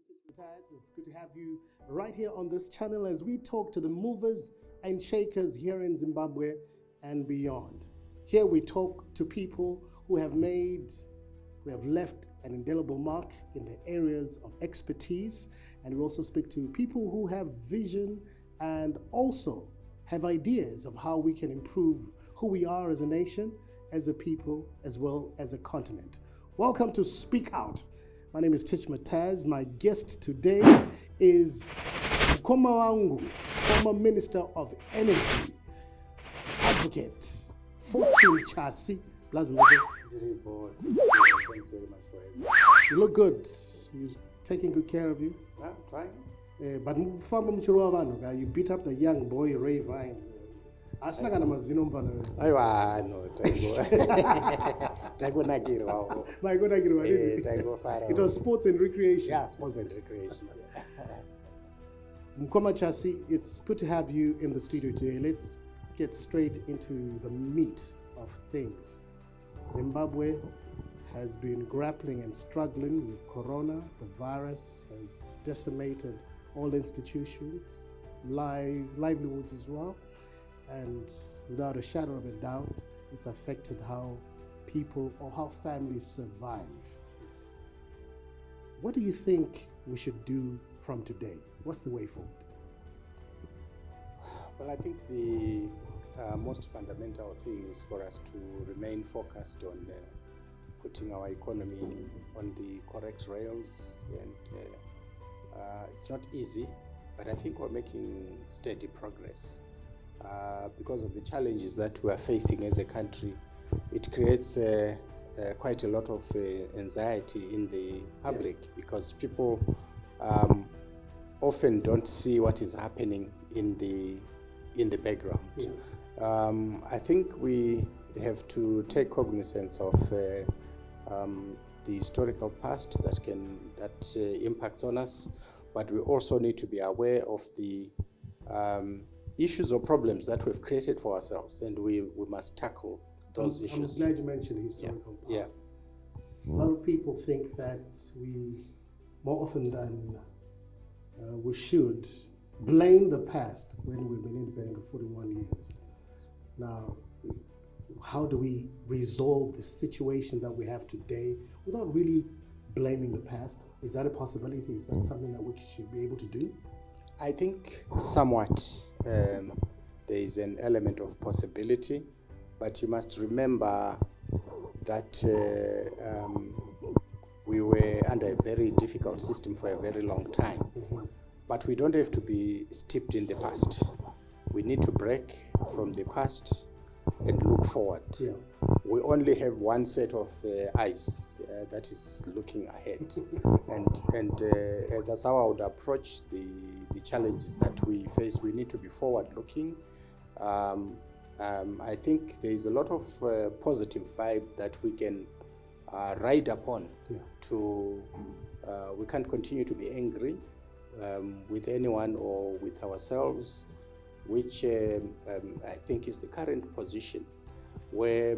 is Tich Matthias. It's good to have you right here on this channel as we talk to the movers and shakers here in Zimbabwe and beyond. Here we talk to people who have left an indelible mark in their areas of expertise, and we also speak to people who have vision and also have ideas of how we can improve who we are as a nation, as a people, as well as a continent. Welcome to Speak Out. My name is Tich Matthias. My guest today is Mkoma wangu, former Minister of Energy, Advocate, Fortune Chasi. Thanks very much for having me. You look good. You're taking good care of you. I'm trying. But you beat up the young boy Ray Vines. Asinakana mazino mfana wewe. Aiwa no, tagonakirwa. Magonakirwa nini? It was sports and recreation. Yeah, sports and recreation. Mkoma Chasi, it's good to have you in the studio today. Let's get straight into the meat of things. Zimbabwe has been grappling and struggling with corona. The virus has decimated all institutions, livelihoods as well. And without a shadow of a doubt, it's affected how people or how families survive. What do you think we should do from today? What's the way forward? Well, I think the most fundamental thing is for us to remain focused on putting our economy on the correct rails. And it's not easy, but I think we're making steady progress. Because of the challenges that we are facing as a country, it creates quite a lot of anxiety in the public, because people often don't see what is happening in the background. I think we have to take cognizance of the historical past that impacts on us, but we also need to be aware of the issues or problems that we've created for ourselves, and we must tackle those issues. I'm glad you mentioned historical past. A lot of people think that we, more often than we should, blame the past when we've been independent for 41 years. Now, how do we resolve the situation that we have today without really blaming the past? Is that a possibility? Is that something that we should be able to do? I think somewhat there is an element of possibility, but you must remember that we were under a very difficult system for a very long time. But we don't have to be steeped in the past. We need to break from the past and look forward. We only have one set of eyes that is looking ahead, and that's how I would approach the challenges that we face. We need to be forward-looking. I think there is a lot of positive vibe that we can ride upon. We can't continue to be angry with anyone or with ourselves, which I think is the current position, where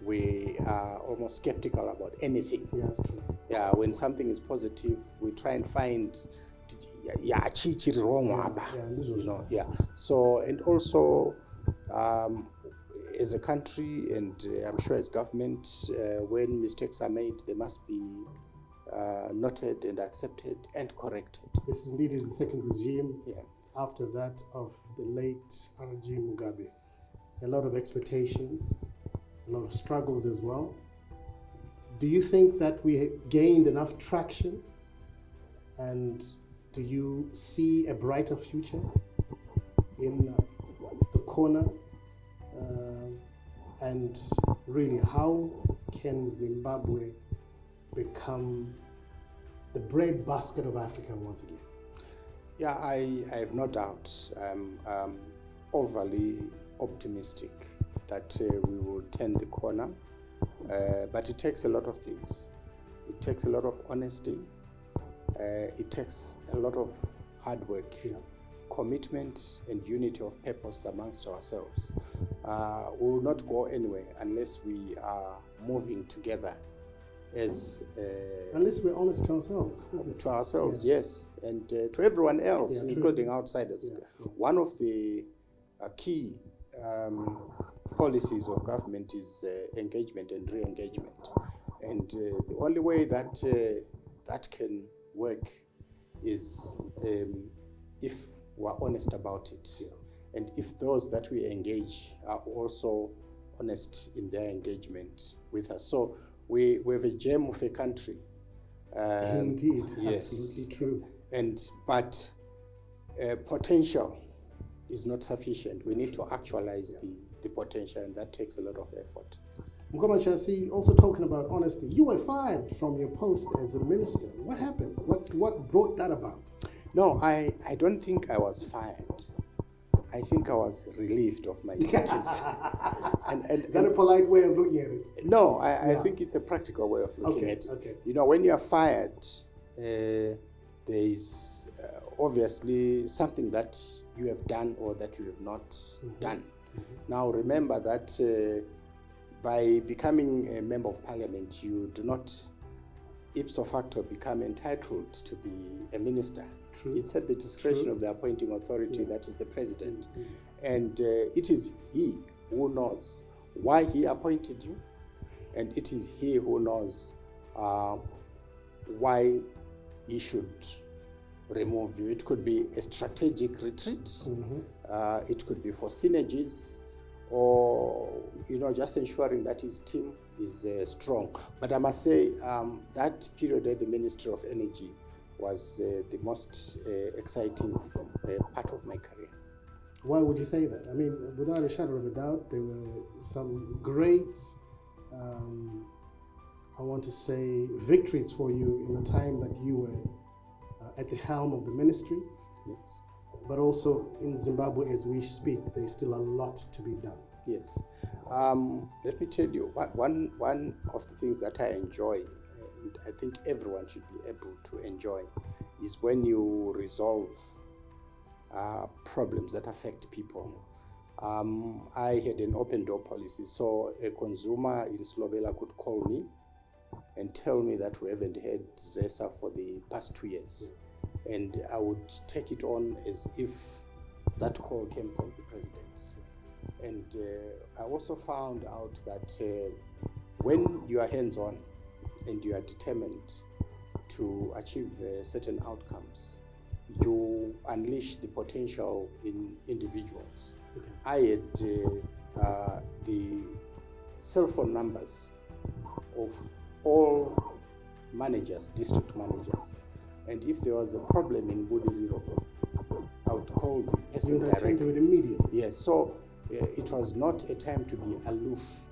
we are almost skeptical about anything. Yes, true. Yeah, when something is positive, we try and find, wrong. So, and also as a country, and I'm sure as government, when mistakes are made, they must be noted and accepted and corrected. This indeed is the second regime after that of the late regime Mugabe. A lot of expectations, a lot of struggles as well. Do you think that we gained enough traction? And do you see a brighter future in the corner? And really, how can Zimbabwe become the breadbasket of Africa once again? Yeah, I have no doubt. I'm overly optimistic that we will turn the corner, but it takes a lot of things. It takes a lot of honesty. It takes a lot of hard work, commitment, and unity of purpose amongst ourselves. We will not go anywhere unless we are moving together as unless we're honest to ourselves, isn't it? to ourselves, yes, and to everyone else, including outsiders. One of the key policies of government is engagement and re-engagement, and the only way that that can work is if we're honest about it, and if those that we engage are also honest in their engagement with us. So we have a gem of a country. Indeed, yes. absolutely true. But potential is not sufficient. We need to actualize the potential, and that takes a lot of effort. Mkhoma Chasi, also talking about honesty, you were fired from your post as a minister. What happened? What brought that about? No, I don't think I was fired. I think I was relieved of my duties. and Is that a polite way of looking at it? No, I think it's a practical way of looking at it. Okay. You know, when you are fired, there is obviously something that you have done or that you have not done. Now, remember that by becoming a member of parliament, you do not ipso facto become entitled to be a minister. True. It's at the discretion of the appointing authority, that is the president. And it is he who knows why he appointed you, and it is he who knows why he should remove you. It could be a strategic retreat, it could be for synergies, or just ensuring that his team is strong. But I must say that period at the Ministry of Energy was the most exciting part of my career. Why would you say that? I mean, without a shadow of a doubt, there were some great, I want to say, victories for you in the time that you were at the helm of the ministry. Yes. But also in Zimbabwe, as we speak, there's still a lot to be done. Yes. Let me tell you, one of the things that I enjoy, and I think everyone should be able to enjoy, is when you resolve problems that affect people. I had an open door policy, so a consumer in Slovela could call me and tell me that we haven't had ZESA for the past 2 years. And I would take it on as if that call came from the president. And I also found out that when you are hands-on and you are determined to achieve certain outcomes, you unleash the potential in individuals. I had the cell phone numbers of all managers, district managers. And if there was a problem in Budiriro, I would call the person directly. You would immediately. Yes, so it was not a time to be aloof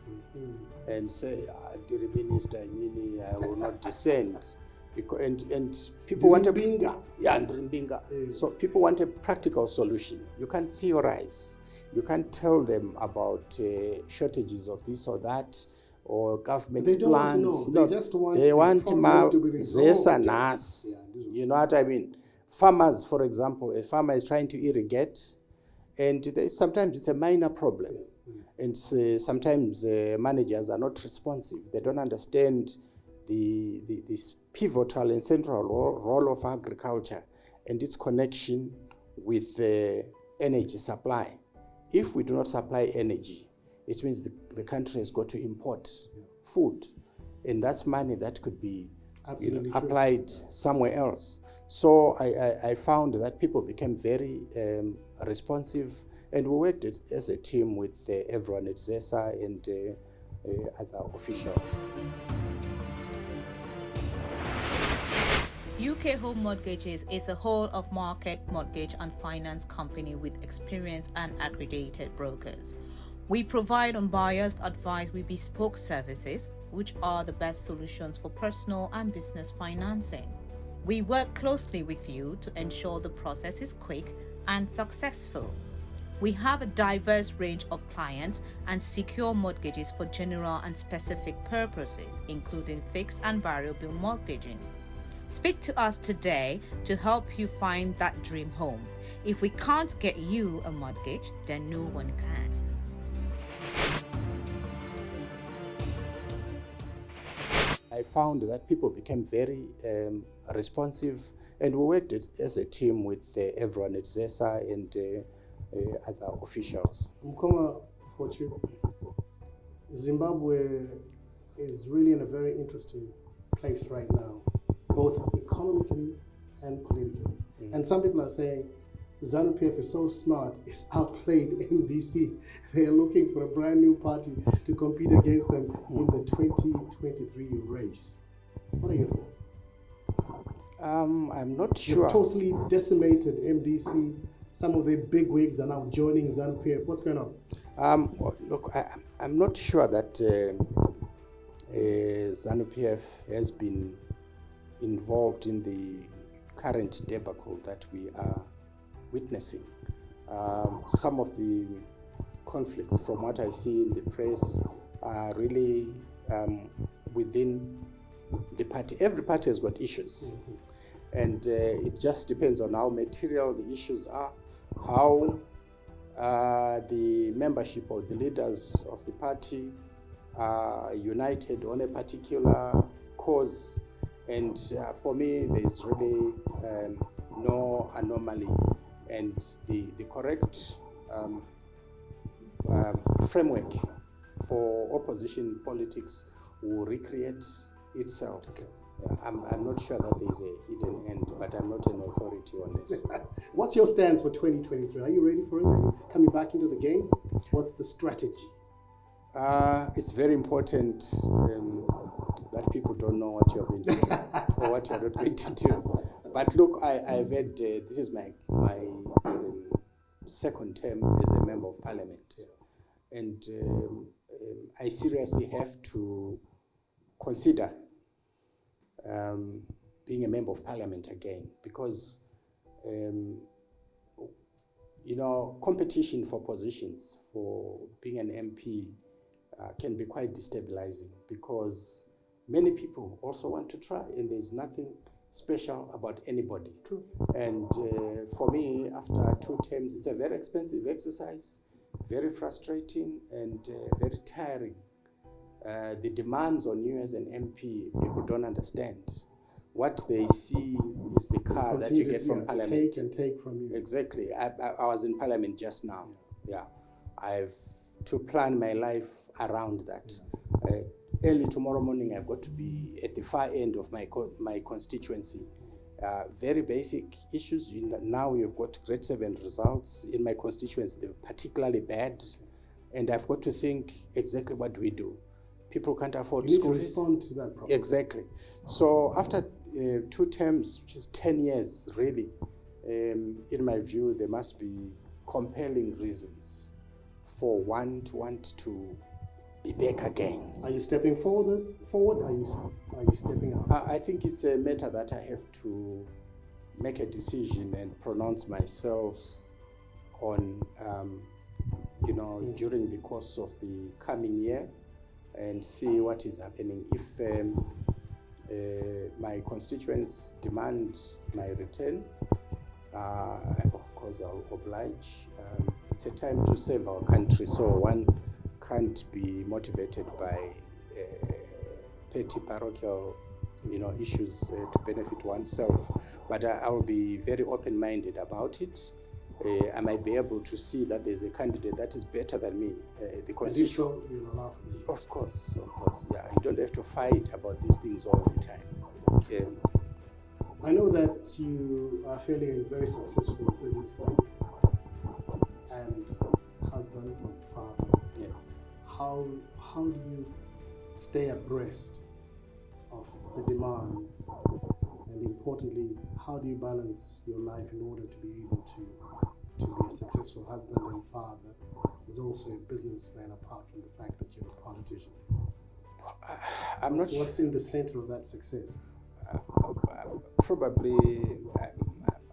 and say, dear minister, I will not descend. And people want a So people want a practical solution. You can't theorize. You can't tell them about shortages of this or that, or government plans. Want to know. They want to be resolved. You know what I mean? Farmers, for example, a farmer is trying to irrigate, and sometimes it's a minor problem. And sometimes managers are not responsive. They don't understand this pivotal and central role of agriculture and its connection with energy supply. If we do not supply energy, it means the country has got to import food, and that's money that could be applied somewhere else. So I found that people became very responsive, and we worked as a team with everyone at ZESA and other officials. UK Home Mortgages is a whole-of-market mortgage and finance company with experienced and accredited brokers. We provide unbiased advice with bespoke services, which are the best solutions for personal and business financing. We work closely with you to ensure the process is quick and successful. We have a diverse range of clients and secure mortgages for general and specific purposes, including fixed and variable mortgaging. Speak to us today to help you find that dream home. If we can't get you a mortgage, then no one can. I found that people became very responsive, and we worked as a team with everyone at ZESA and other officials. Mkoma, for you, Zimbabwe is really in a very interesting place right now, both economically and politically. And some people are saying ZANU-PF is so smart, it's outplayed MDC. They are looking for a brand new party to compete against them in the 2023 race. What are your thoughts? I'm not sure. You've totally decimated MDC. Some of the big wigs are now joining ZANU-PF. What's going on? Look, I'm not sure that ZANU-PF has been involved in the current debacle that we are witnessing. Some of the conflicts, from what I see in the press, are really within the party. Every party has got issues, and it just depends on how material the issues are, how the membership or the leaders of the party are united on a particular cause. And for me, there's really no anomaly, and the correct framework for opposition politics will recreate itself. Okay. I'm not sure that there's a hidden end, but I'm not an authority on this. What's your stance for 2023? Are you ready for it? Are you coming back into the game? What's the strategy? It's very important that people don't know what you're going to do or what you're not going to do. But look, I've had, this is my second term as a member of parliament. And I seriously have to consider being a member of parliament again, because competition for positions for being an MP can be quite destabilizing, because many people also want to try, and there's nothing special about anybody. True. And for me, after 2 terms, it's a very expensive exercise, very frustrating, and very tiring. The demands on you as an MP, people don't understand. What they see is the car that you get from Parliament. Take and take from you. Exactly. I was in Parliament just now. Yeah. I've to plan my life around that. Early tomorrow morning, I've got to be at the far end of my constituency. Very basic issues. Now we've got grade 7 results in my constituency. They're particularly bad. And I've got to think exactly what do we do. People can't afford you need school to respond to that problem. Exactly. So after 2 terms, which is 10 years, really, in my view, there must be compelling reasons for one to want to be back again. Are you stepping forward? Are you stepping out? I think it's a matter that I have to make a decision and pronounce myself on, during the course of the coming year, and see what is happening. If my constituents demand my return, of course I'll oblige. It's a time to save our country, so one can't be motivated by petty parochial issues to benefit oneself. But I'll be very open-minded about it. I might be able to see that there's a candidate that is better than me. The constitution. You'll allow for me. Of course, yeah. You don't have to fight about these things all the time. I know that you are fairly a very successful businessman and husband and father. Yes. How do you stay abreast of the demands, and importantly, how do you balance your life in order to be able to be a successful husband and father, is also a businessman, apart from the fact that you're a politician? What's in the center of that success?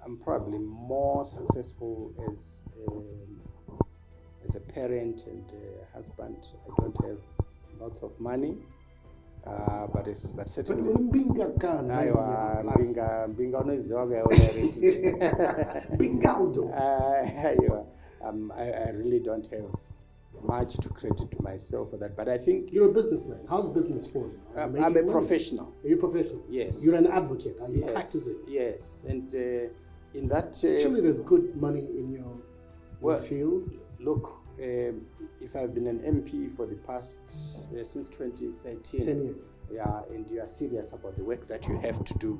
I'm probably more successful as a parent and a husband. I don't have lots of money, but certainly. I really don't have much to credit myself for that. But I think you're a businessman. How's business for you? I'm a professional. Are you a professional? Yes. You're an advocate. Are you Yes. practicing? Yes. And in that... surely there's good money in your field. Look, if I've been an MP for the past, since 2013. 10 years. Yeah, and you are serious about the work that you have to do,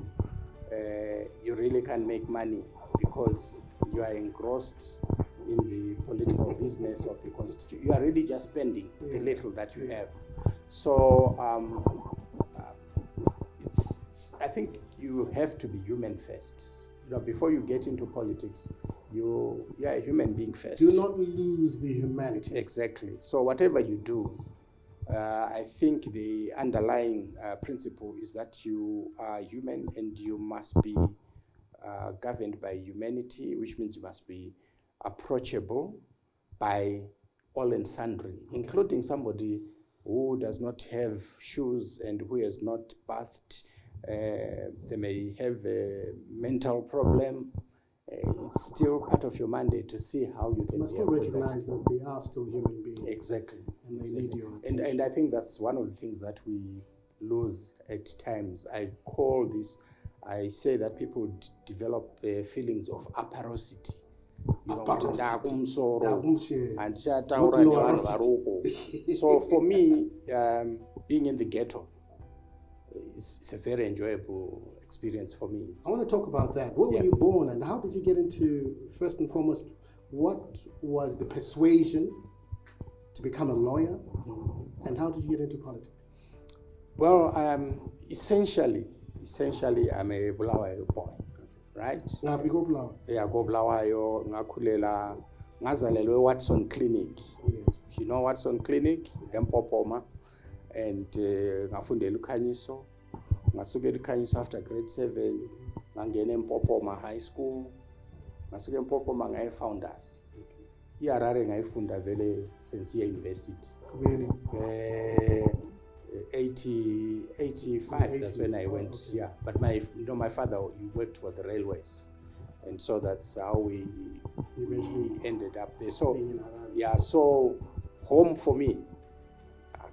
you really can make money because you are engrossed in the political business of the constitution. You are really just spending the little that you have. So I think you have to be human first. You know, before you get into politics, you are a human being first. Do not lose the humanity. Exactly. So whatever you do, I think the underlying principle is that you are human and you must be governed by humanity, which means you must be approachable by all and sundry, including somebody who does not have shoes and who has not bathed. They may have a mental problem. It's still part of your mandate to see how you can. You must still recognize that they are still human beings. Exactly. And they need your attention. And I think that's one of the things that we lose at times. I say that people develop feelings of apparosity. You know, so for me, being in the ghetto is a very enjoyable experience for me. I want to talk about that. Where were you born and how did you get into, first and foremost, what was the persuasion to become a lawyer and how did you get into politics? Well, essentially, I'm a Bulawayo boy, right? Yeah, go Bulawayo, ngakhulela, ngazalelwe Watson Clinic. Yes. You know Watson Clinic? Empopoma. And ngafundela uKhanyiso. Ngasukela uKhanyiso after grade 7, ngangena eMpopoma High School. Ngasuka eMpopoma ngaye Founders. IHarare ngayifunda vele since university. Really? 85, that's when I went, okay. Yeah. But my father, he worked for the railways. And so that's how we ended up there. So, yeah, so home for me.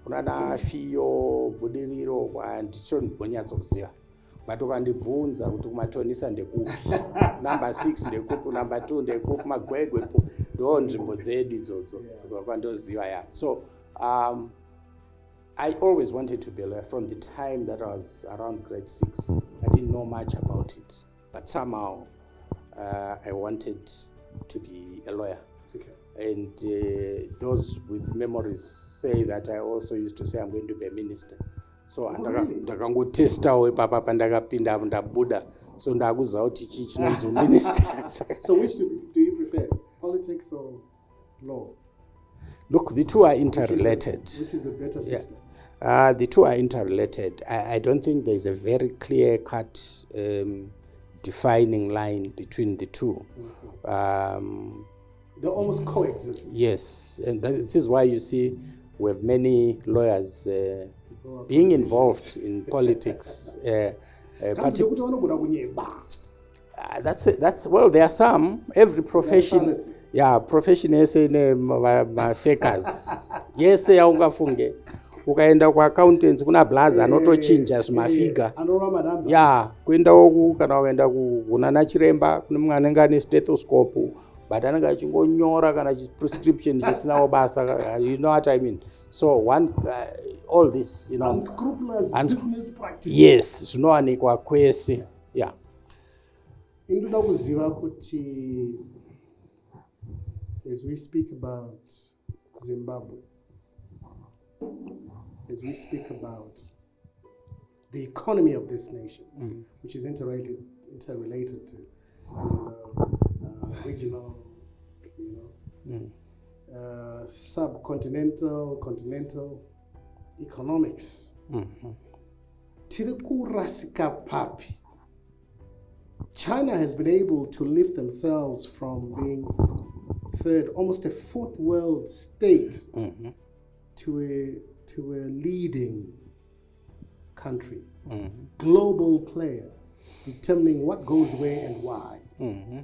Kunana fiyo budiliro kwa ndicho ndibonyatso kuziva. But ukandibvunza kuti kumatonisa ndekupi. Number 6 ndekupi, number 2 ndekupi, magwegwe ndo nzvimbo dzedu idzodzo. Kwandoziva, yeah. So, I always wanted to be a lawyer from the time that I was around grade 6. I didn't know much about it, but somehow I wanted to be a lawyer. Okay. And those with memories say that I also used to say I'm going to be a minister. So ndakangotestawo papa pandakapinda ndabuda. So ndakuziva kuti ichi chinonzi minister. So which do you prefer, politics or law? Look, the two are interrelated. Which is the better system? The two are interrelated. I don't think there's a very clear-cut defining line between the two. They almost coexist. Yes, and this is why you see we have many lawyers being involved in politics. That's well, there are some. Every profession. Yeah, profession is in fakers. Yes, yaungafunge. Ukaenda kwa accountants kuna blaza anotochinja zvimafiga. Yeah, kuenda uku kana ukaenda kuna nachiremba kune mumwe anenge ane stethoscope but anenge achingonyora kana prescription chisina basa. You know what I mean? So all this, you know, unscrupulous business practice. Yes, zvinowanikwa kwese. Yeah. Indoda kuziva kuti as we speak about Zimbabwe, as we speak about the economy of this nation, which is interrelated to regional, subcontinental, continental economics. Tirikurasika papi. China has been able to lift themselves from being almost a fourth world state to a leading country, global player, determining what goes where and why.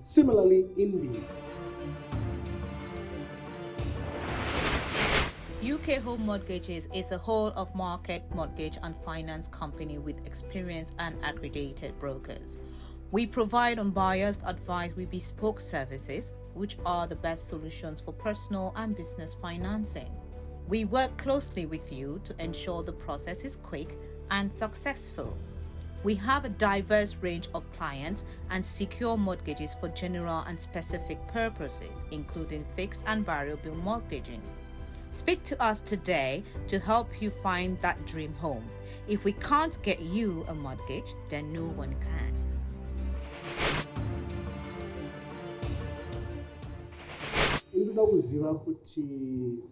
Similarly, India. UK Home Mortgages is a whole-of-market mortgage and finance company with experienced and accredited brokers. We provide unbiased advice with bespoke services, which are the best solutions for personal and business financing. We work closely with you to ensure the process is quick and successful. We have a diverse range of clients and secure mortgages for general and specific purposes, including fixed and variable mortgaging. Speak to us today to help you find that dream home. If we can't get you a mortgage, then no one can. Induda kuziva kuti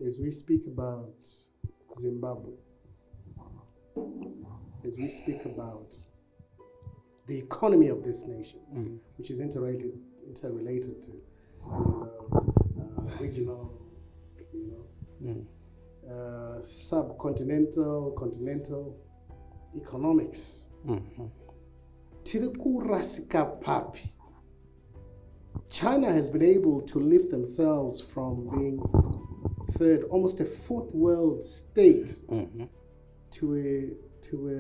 as we speak about Zimbabwe, as we speak about the economy of this nation, which is interrelated to regional, subcontinental, continental economics. Tiri kurasika papi. China has been able to lift themselves from being third, almost a fourth world state, to a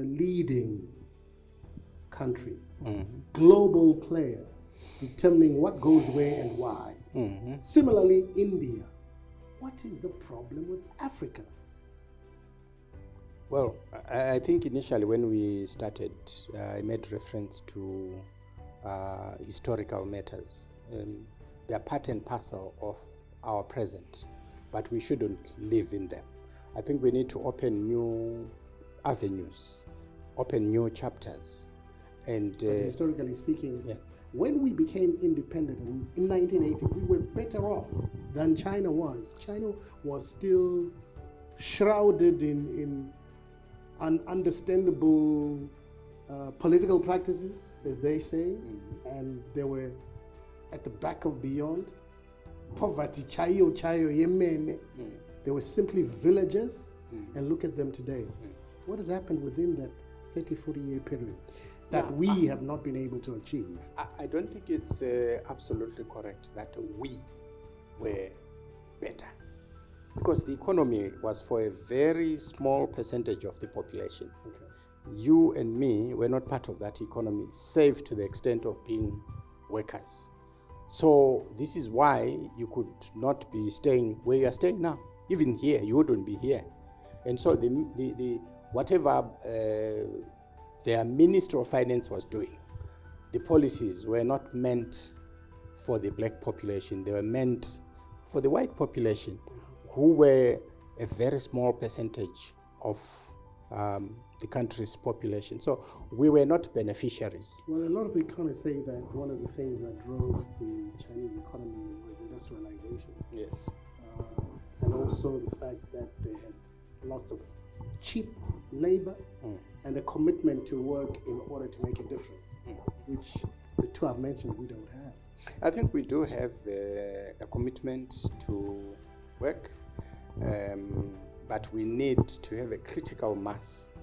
leading country, global player, determining what goes where and why. Similarly, India. What is the problem with Africa? Well, I think initially when we started, I made reference to historical matters. They are part and parcel of our present, but we shouldn't live in them. I think we need to open new avenues, open new chapters. And historically speaking, when we became independent in 1980, we were better off than China was. China was still shrouded in ununderstandable political practices, as they say, and they were at the back of beyond. Poverty, chayo yemene. They were simply villagers, and look at them today. What has happened within that 30, 40-year period that we have not been able to achieve? I don't think it's absolutely correct that we were better, because the economy was for a very small percentage of the population. You and me were not part of that economy, save to the extent of being workers. So this is why you could not be staying where you are staying now. Even here, you wouldn't be here. And so the whatever their Minister of Finance was doing, the policies were not meant for the black population. They were meant for the white population, who were a very small percentage of the country's population. So we were not beneficiaries. Well, a lot of economists say that one of the things that drove the Chinese economy was industrialization. Yes. And also the fact that they had lots of cheap labor and a commitment to work in order to make a difference, which the two I've mentioned we don't have. I think we do have a commitment to work, but we need to have a critical mass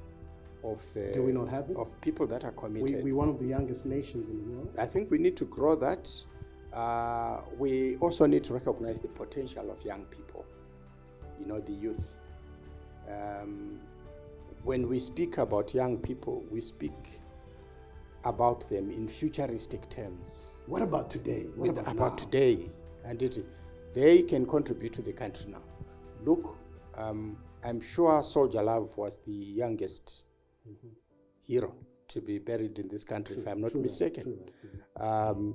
of do we not have it? Of people that are committed. We're one of the youngest nations in the world. I think we need to grow that. We also need to recognize the potential of young people, the youth. When we speak about young people, we speak about them in futuristic terms. What about today? What about today? And they can contribute to the country now. Look, I'm sure Soldier Love was the youngest hero to be buried in this country, if I'm not mistaken. And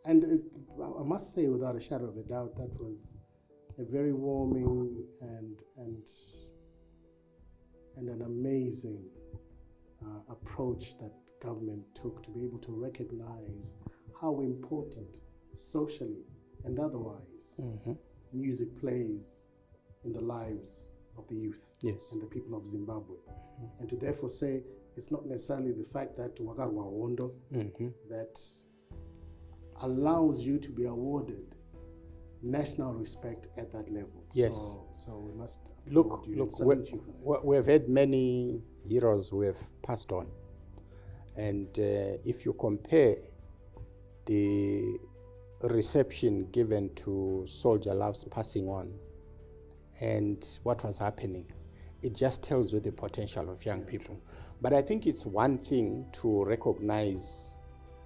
I must say, without a shadow of a doubt, that was a very warming and an amazing approach that government took to be able to recognize how important socially and otherwise music plays in the lives of the youth and the people of Zimbabwe. And to therefore say it's not necessarily the fact that Wagarwa Wondo that allows you to be awarded national respect at that level. Yes. So we must look. Salute you for that. We've had many heroes who have passed on, and if you compare the reception given to Soldier Love's passing on and what was happening, it just tells you the potential of young people. But I think it's one thing to recognize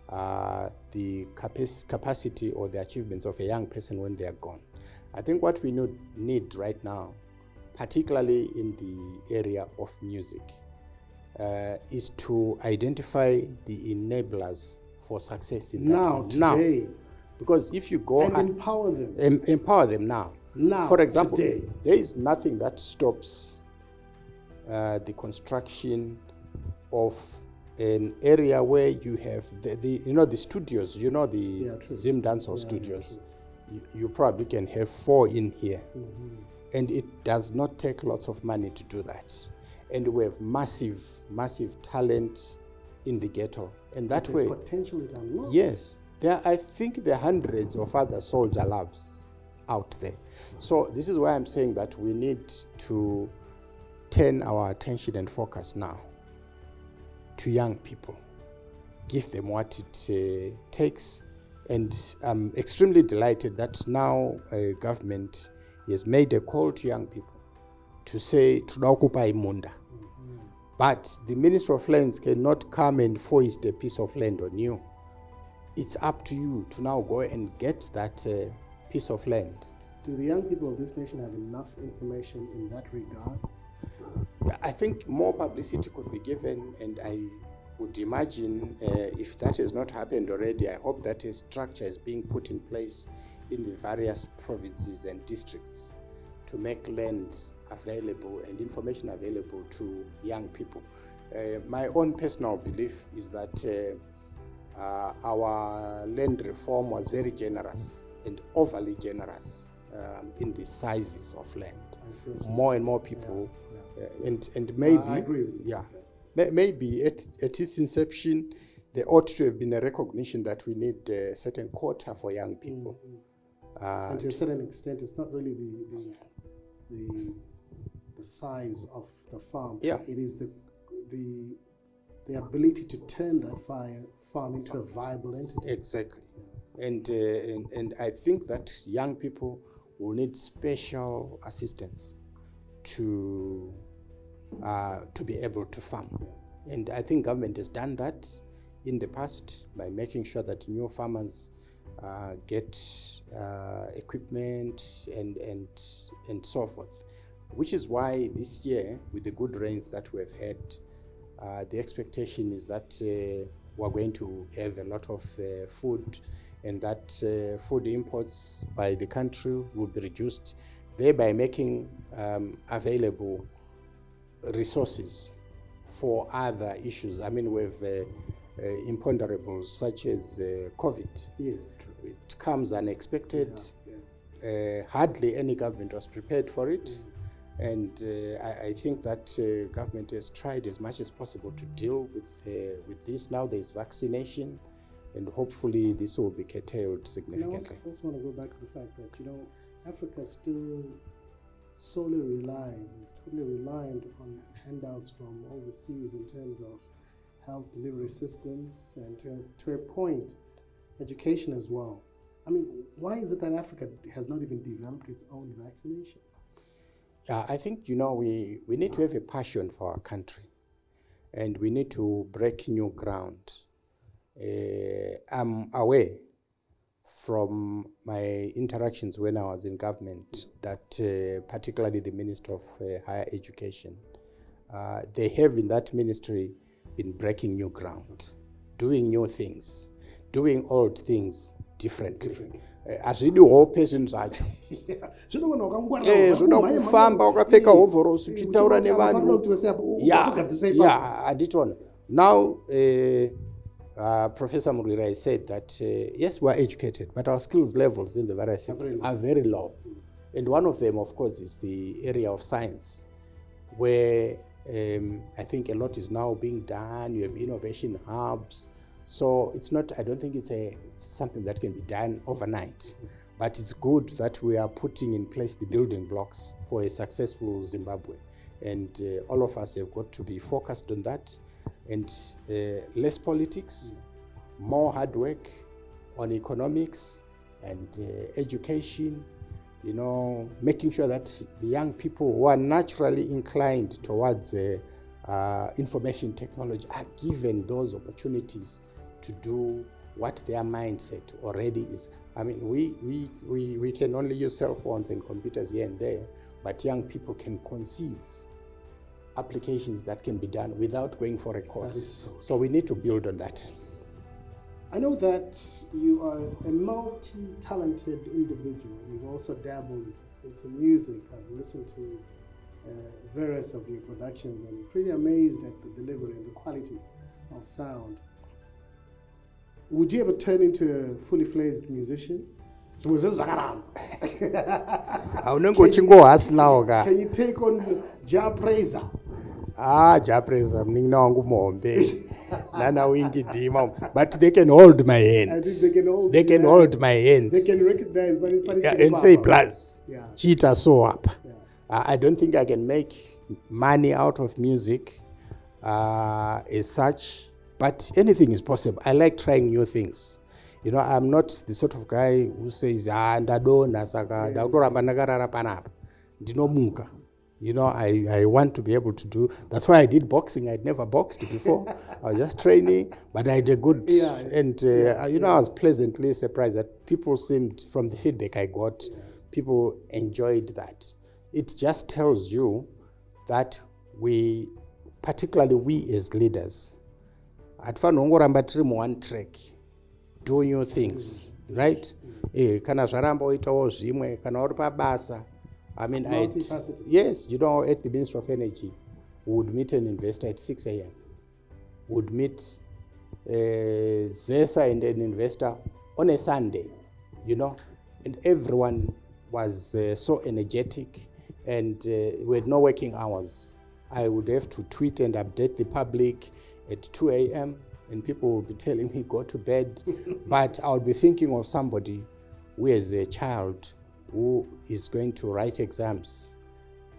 the capacity or the achievements of a young person when they are gone. I think what we need right now, particularly in the area of music, is to identify the enablers for success in that today. Because if you go and empower them. Empower them now. For example, today. There is nothing that stops the construction of an area where you have the studios, the Zim Dancehall studios. You probably can have 4 in here. And it does not take lots of money to do that. And we have massive talent in the ghetto. And that way, potential it unlocks. Yes. I think there are hundreds of other soldier labs out there. So this is why I'm saying that we need to turn our attention and focus now to young people. Give them what it takes. And I'm extremely delighted that now government has made a call to young people to say, "Tunakupa imunda." But the Minister of Lands cannot come and foist a piece of land on you. It's up to you to now go and get that piece of land. Do the young people of this nation have enough information in that regard? I think more publicity could be given, and I would imagine if that has not happened already, I hope that a structure is being put in place in the various provinces and districts to make land available and information available to young people. My own personal belief is that our land reform was very generous and overly generous in the sizes of land. More and more people, and maybe, I agree with you. Maybe at its inception, there ought to have been a recognition that we need a certain quota for young people. And to a certain extent, it's not really the size of the farm. It is the ability to turn that farm into a viable entity. Exactly. And I think that young people will need special assistance to be able to farm. And I think government has done that in the past by making sure that new farmers get equipment and so forth, which is why this year, with the good rains that we've had, the expectation is that we're going to have a lot of food, and that food imports by the country will be reduced, thereby making available resources for other issues. I mean, we have imponderables such as COVID. Yes, true. It comes unexpected. Hardly any government was prepared for it. And I think that government has tried as much as possible to deal with this. Now there's vaccination, and hopefully this will be curtailed significantly. I also want to go back to the fact that, Africa still is totally reliant on handouts from overseas in terms of health delivery systems, and to a point, education as well. I mean, why is it that Africa has not even developed its own vaccination? I think, we need to have a passion for our country, and we need to break new ground. I'm aware from my interactions when I was in government that particularly the Minister of Higher Education, they have in that ministry been breaking new ground, doing new things, doing old things differently. Azvidiwo person zvacho zvoda kufamba wakapfeka hovhorosi uchitaura nevanhu handitona. Now Professor Murirai said that yes, we are educated, but our skills levels in the various sectors are very low. And one of them, of course, is the area of science, where I think a lot is now being done. You have innovation hubs. So I don't think it's something that can be done overnight, but it's good that we are putting in place the building blocks for a successful Zimbabwe. And all of us have got to be focused on that, and less politics, more hard work on economics and education you know, making sure that the young people who are naturally inclined towards information technology are given those opportunities to do what their mindset already is. I mean, we can only use cell phones and computers here and there, but young people can conceive applications that can be done without going for a course. So we need to build on that. I know that you are a multi-talented individual. You've also dabbled into music. I've listened to various of your productions and I'm pretty amazed at the delivery and the quality of sound. Would you ever turn into a fully fledged musician? Can you take on Ja Praiser? Ja Praiser, but they can hold my hand. They can hold my hand. They can recognize and say plus. Yeah. Cheetah so up. Yeah. I don't think I can make money out of music as such, but anything is possible. I like trying new things. You know, I'm not the sort of guy who says, ndadona saka ndakuramba ndakarara panapa. Ndinomuka. You know, I want to be able to do. That's why I did boxing. I'd never boxed before. I was just training, but I did good. You know, I was pleasantly surprised that people seemed, from the feedback I got, people enjoyed that. It just tells you that we, particularly we as leaders, at one track, do new things, right? Kana zvaramba oitawo zvimwe kana uri pabasa. I mean, yes, you know, at the Ministry of Energy, we would meet an investor at 6 a.m. Would meet Zesa and an investor on a Sunday, you know, and everyone was so energetic and we had no working hours. I would have to tweet and update the public at 2 a.m. and people would be telling me go to bed, but I would be thinking of somebody who is a child who is going to write exams,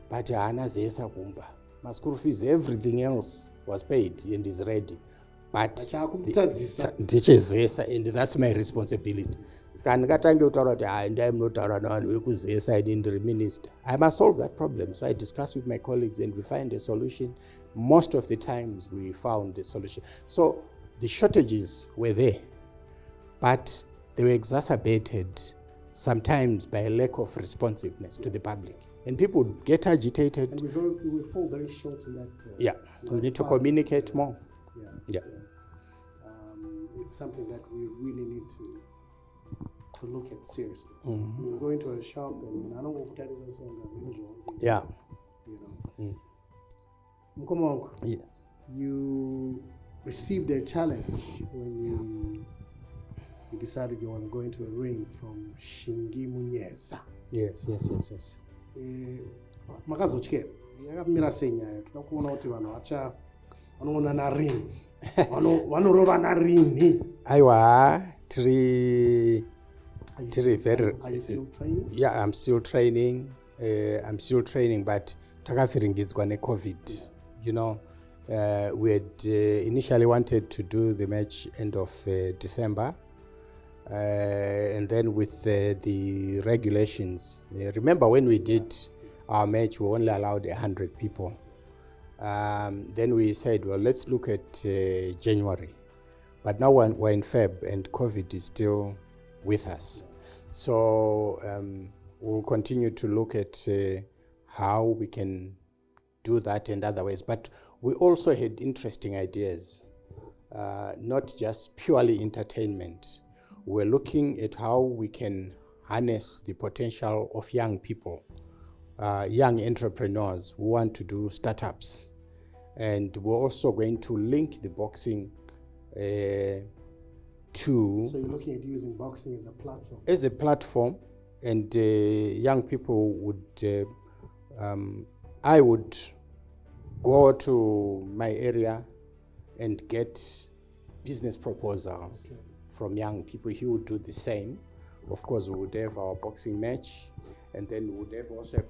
but Hana Zesa Kumba. My school fees, everything else was paid and is ready. But teachers Zesa, and that's my responsibility. I'm not the minister. I must solve that problem. So I discuss with my colleagues and we find a solution. Most of the times we found a solution. So the shortages were there, but they were exacerbated sometimes by a lack of responsiveness to the public. And people would get agitated. And we would fall very short in that. We need to communicate more. It's something that we really need to look at seriously. We go into a shop and I don't know if that is also unusual. You know. Yes. You received a challenge when you decided you want to go into a ring from Shingi Munyesa. Yes. Makazochike yakamira senya tunakuona kuti vanhu vacha vanoona na ring vanorova na ring. Aiwa tiri very. Are you still training? Yeah, I'm still training. But takafiringidzwa neCovid. You know, we had initially wanted to do the match end of December. And then with the regulations, remember when we did our match, we only allowed 100 people. Then we said, well, let's look at January. But now we're in Feb and COVID is still with us. So we'll continue to look at how we can do that and other ways. But we also had interesting ideas, not just purely entertainment. We're looking at how we can harness the potential of young people, young entrepreneurs who want to do startups. And we're also going to link the boxing to... So you're looking at using boxing as a platform? As a platform, and young people would... I would go to my area and get business proposals. Okay. From young people. He would do the same. Of course, we would have our boxing match, and then we would have also a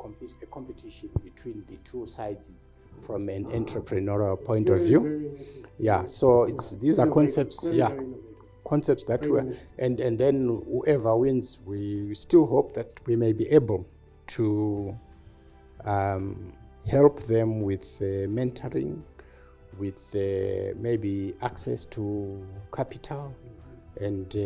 competition between the two sides from an entrepreneurial point of view. So these are concepts. concepts that Great were, initiative. and then whoever wins, we still hope that we may be able to help them with mentoring, with maybe access to capital and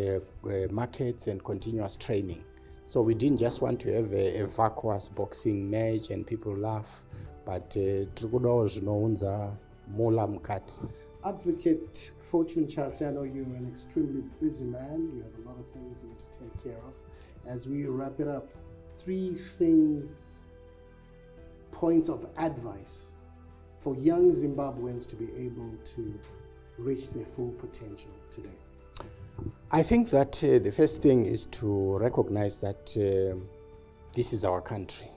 markets and continuous training. So we didn't just want to have a vacuous boxing match and people laugh, but trikudawo zvinounza mula mukati. Advocate Fortune Chasi, I know you're an extremely busy man. You have a lot of things you need to take care of. As we wrap it up, 3 things, points of advice for young Zimbabweans to be able to reach their full potential today. I think that the first thing is to recognize that this is our country.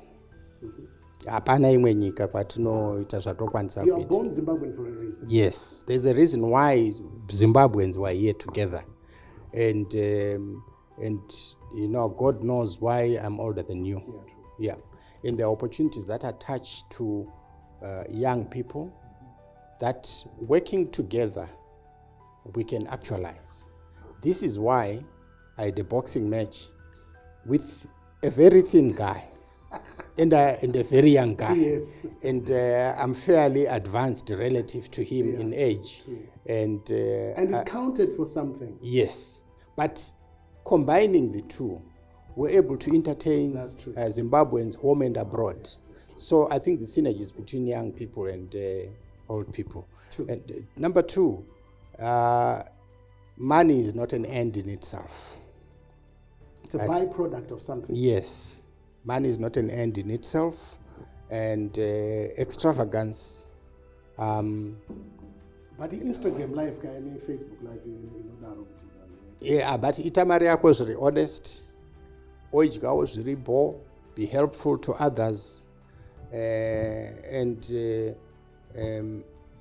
Hapana imwe nyika kwatinoita zvatokwanisa You are kuita. born Zimbabwean for a reason. Yes, there's a reason why Zimbabweans were here together, and you know, God knows why I'm older than you. Yeah, true. Yeah, and the opportunities that are attached to young people, that working together we can actualize. This is why I had a boxing match with a very thin guy and a very young guy. Yes. And I'm fairly advanced relative to him in age. And it counted for something. yes, but combining the two, we're able to entertain Zimbabweans home and abroad. So I think the synergies between young people and old people. And number 2, money is not an end in itself. It's a byproduct of something. Yes, money is not an end in itself, and extravagance. But the Instagram live guy and Facebook live, you know that. Yeah, but itamari yako zviri honest, oidyawo zviripo, be helpful to others, and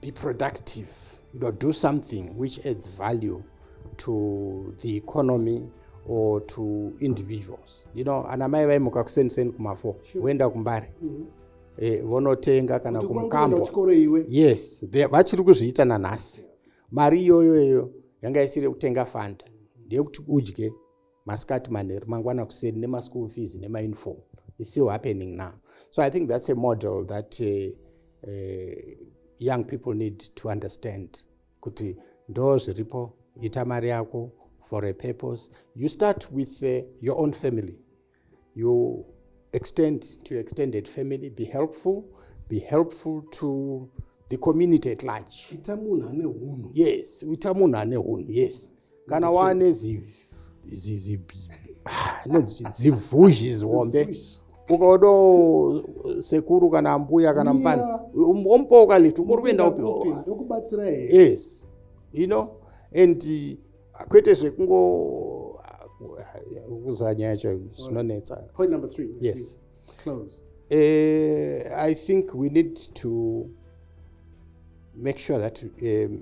be productive. You know, do something which adds value to the economy or to individuals. You know, anamai vaimuka kuseni kumafo, wenda kumbari, vonotenga kana kumukambo. Yes, vachiri kuzviita nanhasi. Mari iyoyo yanga isiri kutenga fund, ndeyekuti udye masikati manheru mangwana kuseni nema school fees nema uniform. It's still happening now. So I think that's a model that young people need to understand. Kuti ndo zviripo, ita mari yako for a purpose. You start with your own family. You extend to your extended family. Be helpful to the community at large. Yes, ita munhu ane hunhu. Yes. Kana wane zivuzhi zihombe, ukaodo sekuru kana mbuya kana mfana, ompoka litu uri kuenda upi? Yes, you know, and kwete zvekungo kuzanya yacho zvinonetsa. Point number 3. Yes. Close. I think we need to make sure that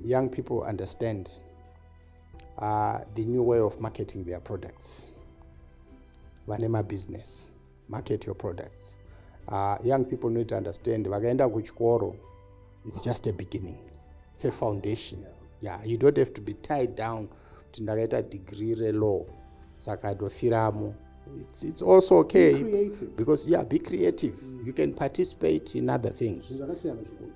young people understand the new way of marketing their products. Vanema business, market your products. Young people need to understand, vakaenda kuchikoro, it's just a beginning. It's a foundation. Yeah, you don't have to be tied down to ndakaita degree law. Sakadofiramo. It's also okay. Be creative. Because be creative. You can participate in other things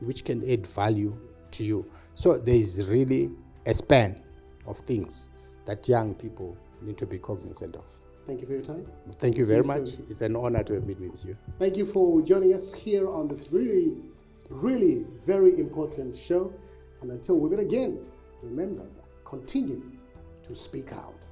which can add value to you. So there is really a span of things that young people need to be cognizant of. Thank you for your time. Thank you very much. It's an honor to have been with you. Thank you for joining us here on this really, really very important show. And until we meet again, remember, continue to speak out.